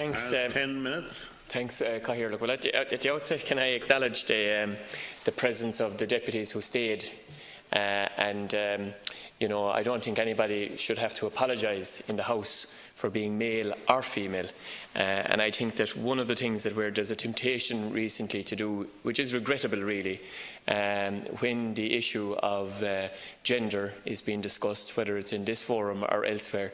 Thanks. 10 minutes. Thanks, Cathaoirleach. Well, at the outset, can I acknowledge the presence of the deputies who stayed, you know, I don't think anybody should have to apologise in the House for being male or female, and I think that one of the things that there's a temptation recently to do, which is regrettable really, when the issue of gender is being discussed, whether it's in this forum or elsewhere,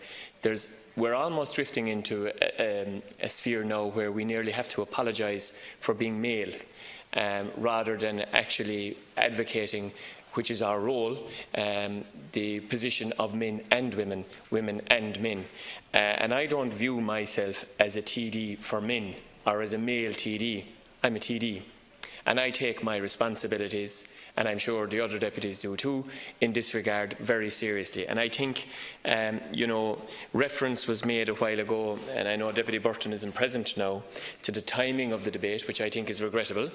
we're almost drifting into a sphere now where we nearly have to apologise for being male, rather than actually advocating, which is our role, the position of men and women, women and men. And I don't view myself as a TD for men or as a male TD. I'm a TD. And I take my responsibilities, and I'm sure the other deputies do too, in this regard very seriously. And I think, you know, reference was made a while ago, and I know Deputy Burton isn't present now, to the timing of the debate, which I think is regrettable,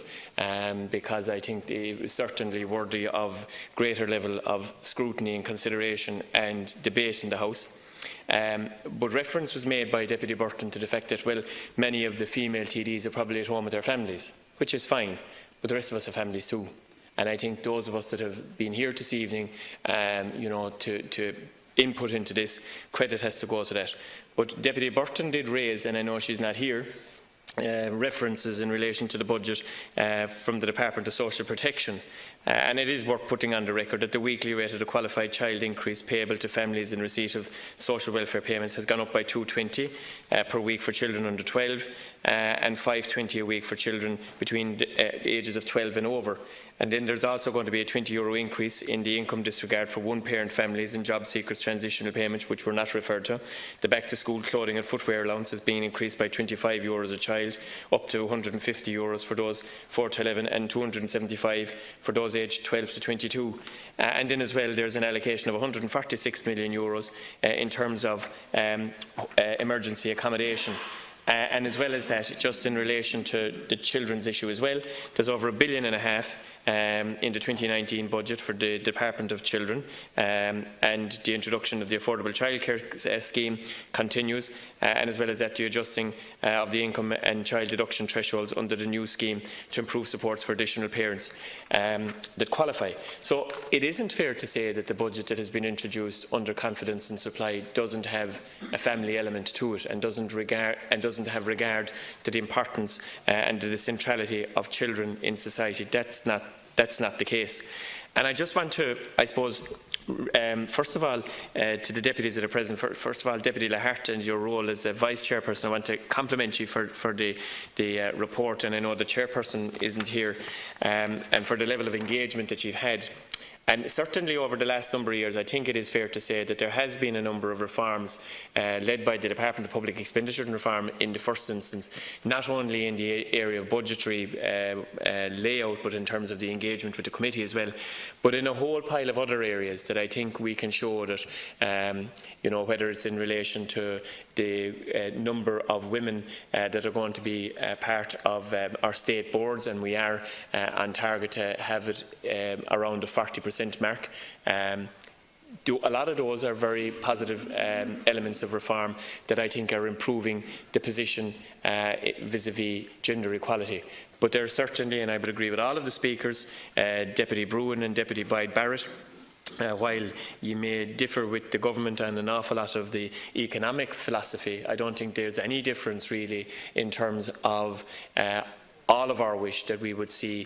because I think they are certainly worthy of greater level of scrutiny and consideration and debate in the House. But reference was made by Deputy Burton to the fact that, well, many of the female TDs are probably at home with their families, which is fine, but the rest of us have families too. And I think those of us that have been here this evening, you know, to input into this, credit has to go to that. But Deputy Burton did raise, and I know she's not here, references in relation to the budget from the Department of Social Protection. And it is worth putting on the record that the weekly rate of the qualified child increase payable to families in receipt of social welfare payments has gone up by £220 per week for children under 12 and £520 a week for children between the ages of 12 and over. And then there's also going to be a €20 increase in the income disregard for one-parent families and job seekers transitional payments, which were not referred to. The back-to-school clothing and footwear allowance is being increased by €25 a child, up to €150 for those 4 to 11 and €275 for those aged 12 to 22. And then as well, there's an allocation of €146 million in terms of emergency accommodation. And as well as that, just in relation to the children's issue as well, there's over £1.5 billion in the 2019 budget for the Department of Children, and the introduction of the affordable childcare scheme continues, and as well as that, the adjusting of the income and child deduction thresholds under the new scheme to improve supports for additional parents that qualify. So it isn't fair to say that the budget that has been introduced under confidence and supply doesn't have a family element to it and doesn't have regard to the importance and to the centrality of children in society. That's not the case. And I just want to, I suppose, first of all, to the deputies that are present, first of all, Deputy Lahart, and your role as a Vice Chairperson, I want to compliment you for the report, and I know the Chairperson isn't here, and for the level of engagement that you've had. And certainly over the last number of years, I think it is fair to say that there has been a number of reforms led by the Department of Public Expenditure and Reform in the first instance, not only in the area of budgetary layout, but in terms of the engagement with the committee as well, but in a whole pile of other areas that I think we can show that, you know, whether it's in relation to the number of women that are going to be part of our state boards, and we are on target to have it around the 40% mark. A lot of those are very positive elements of reform that I think are improving the position vis-à-vis gender equality. But there are certainly, and I would agree with all of the speakers, Deputy Bruin and Deputy Barrett, while you may differ with the government on an awful lot of the economic philosophy, I don't think there's any difference really in terms of all of our wish that we would see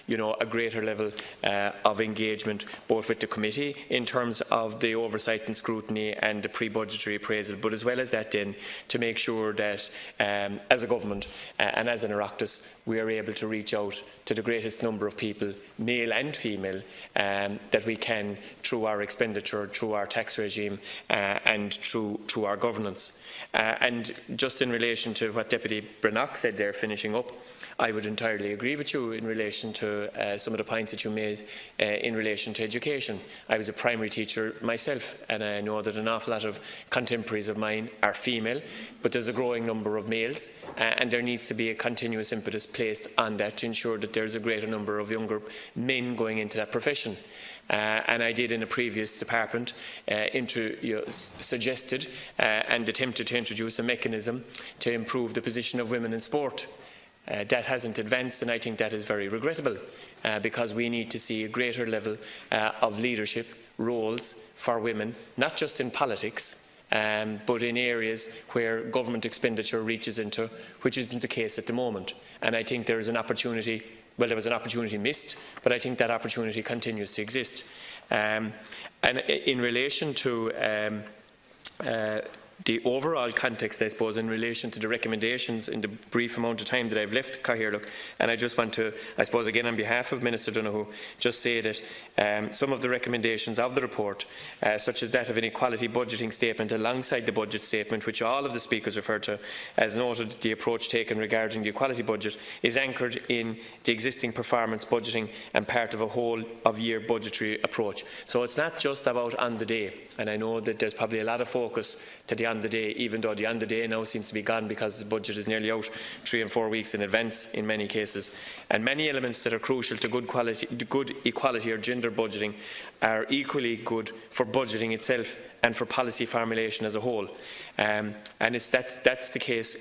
you know, a greater level of engagement both with the committee in terms of the oversight and scrutiny and the pre-budgetary appraisal, but as well as that then to make sure that as a government and as an Oireachtas we are able to reach out to the greatest number of people, male and female, that we can through our expenditure, through our tax regime and through our governance. And just in relation to what Deputy Brannock said there, finishing up, up. I would entirely agree with you in relation to some of the points that you made in relation to education. I was a primary teacher myself, and I know that an awful lot of contemporaries of mine are female, but there's a growing number of males, and there needs to be a continuous impetus placed on that to ensure that there's a greater number of younger men going into that profession. And I did in a previous department suggested and attempted to introduce a mechanism to improve the position of women in sport. That hasn't advanced, and I think that is very regrettable because we need to see a greater level of leadership roles for women, not just in politics, but in areas where government expenditure reaches into, which isn't the case at the moment. And I think there is an opportunity. Well, there was an opportunity missed, but I think that opportunity continues to exist. And in relation to the overall context, I suppose, in relation to the recommendations in the brief amount of time that I've left, Cathaoirleach, and I just want to, I suppose, again on behalf of Minister Donoghue, just say that some of the recommendations of the report, such as that of an equality budgeting statement alongside the budget statement, which all of the speakers referred to, as noted, the approach taken regarding the equality budget is anchored in the existing performance budgeting and part of a whole-of-year budgetary approach. So it's not just about on the day, and I know that there's probably a lot of focus to the on the day, even though the on the day now seems to be gone because the budget is nearly out 3 and 4 weeks in advance in many cases. And many elements that are crucial to good equality or gender budgeting are equally good for budgeting itself and for policy formulation as a whole. And that's the case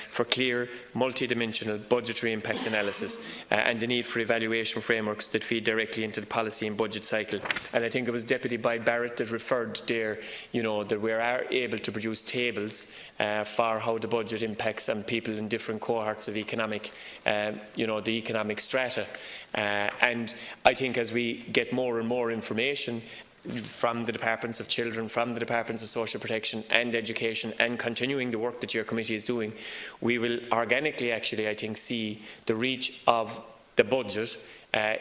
for clear, multidimensional budgetary impact analysis and the need for evaluation frameworks that feed directly into the policy and budget cycle. And I think it was Deputy Boyd Barrett that referred there, that we are able to produce tables for how the budget impacts on people in different cohorts of economic, the economic strata. And I think as we get more and more information from the Departments of Children, from the Departments of Social Protection and Education, and continuing the work that your committee is doing, we will organically actually, I think, see the reach of the budget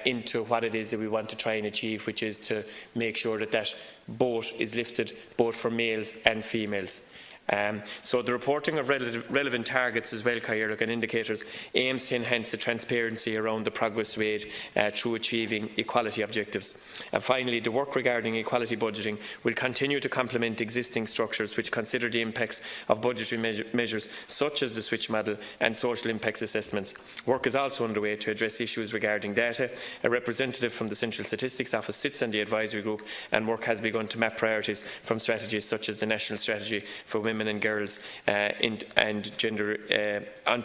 into what it is that we want to try and achieve, which is to make sure that that boat is lifted both for males and females. So the reporting of relevant targets as well, Cathaoirleach, and indicators aims to enhance the transparency around the progress made through achieving equality objectives. And finally, the work regarding equality budgeting will continue to complement existing structures which consider the impacts of budgetary measures such as the switch model and social impacts assessments. Work is also underway to address issues regarding data. A representative from the Central Statistics Office sits on the advisory group, and work has begun to map priorities from strategies such as the National Strategy for Women and Girls onto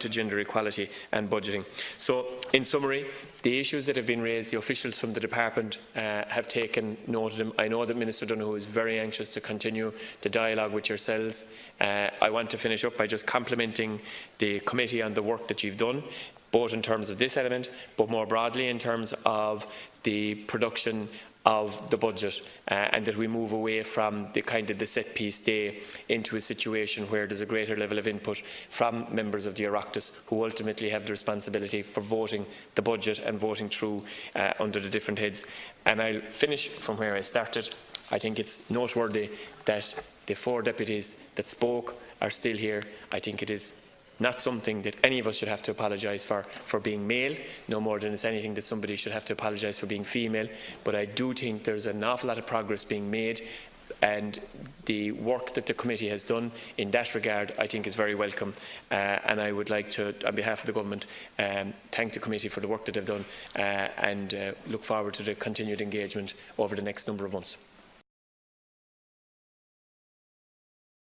gender equality and budgeting. So, in summary, the issues that have been raised, the officials from the department have taken note of them. I know that Minister Donoghue is very anxious to continue the dialogue with yourselves. I want to finish up by just complimenting the committee on the work that you've done, both in terms of this element, but more broadly in terms of the production of the budget, and that we move away from the set piece day into a situation where there's a greater level of input from members of the Oireachtas, who ultimately have the responsibility for voting the budget and voting through under the different heads. And I'll finish from where I started. I think it's noteworthy that the 4 deputies that spoke are still here. I think it is not something that any of us should have to apologise for being male, no more than it's anything that somebody should have to apologise for being female. But I do think there's an awful lot of progress being made, and the work that the committee has done in that regard, I think, is very welcome. And I would like to, on behalf of the government, thank the committee for the work that they've done and look forward to the continued engagement over the next number of months.